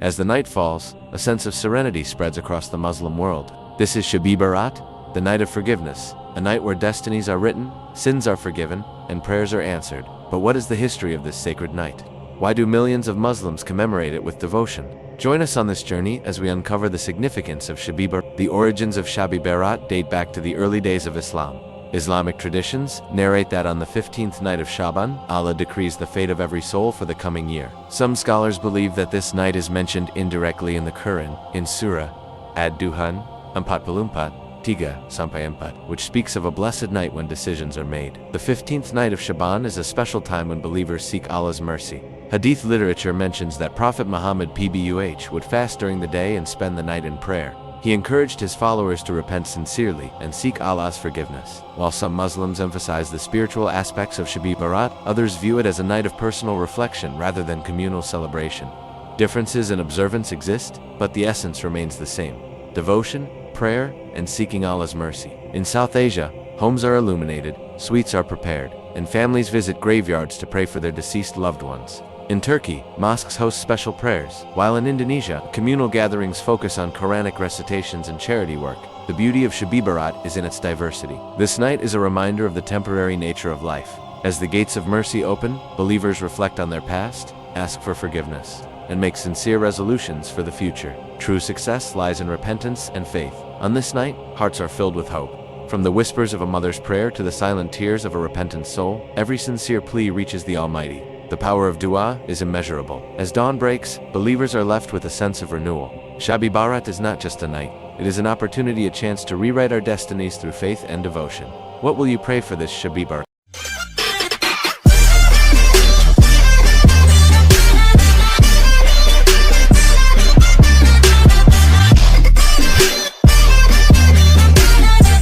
As the night falls, a sense of serenity spreads across the Muslim world. This is Shab-e-Barat, the night of forgiveness, a night where destinies are written, sins are forgiven, and prayers are answered. But what is the history of this sacred night? Why do millions of Muslims commemorate it with devotion? Join us on this journey as we uncover the significance of Shab-e-Barat. The origins of Shab-e-Barat date back to the early days of Islam. Islamic traditions narrate that on the 15th night of Shaban, Allah decrees the fate of every soul for the coming year. Some scholars believe that this night is mentioned indirectly in the Quran, in Surah Ad-Duhan, 44, which speaks of a blessed night when decisions are made. The 15th night of Shaban is a special time when believers seek Allah's mercy. Hadith literature mentions that Prophet Muhammad PBUH would fast during the day and spend the night in prayer. He encouraged his followers to repent sincerely and seek Allah's forgiveness. While some Muslims emphasize the spiritual aspects of Shab-e-Barat, others view it as a night of personal reflection rather than communal celebration. Differences in observance exist, but the essence remains the same: devotion, prayer, and seeking Allah's mercy. In South Asia, homes are illuminated, sweets are prepared, and families visit graveyards to pray for their deceased loved ones. In Turkey, mosques host special prayers, while in Indonesia, communal gatherings focus on Quranic recitations and charity work. The beauty of Shab-e-Barat is in its diversity. This night is a reminder of the temporary nature of life. As the gates of mercy open, believers reflect on their past, ask for forgiveness, and make sincere resolutions for the future. True success lies in repentance and faith. On this night, hearts are filled with hope. From the whispers of a mother's prayer to the silent tears of a repentant soul, every sincere plea reaches the Almighty. The power of dua is immeasurable. As dawn breaks, believers are left with a sense of renewal. Shab-e-Barat is not just a night. It is an opportunity, a chance to rewrite our destinies through faith and devotion. What will you pray for this Shab-e-Barat?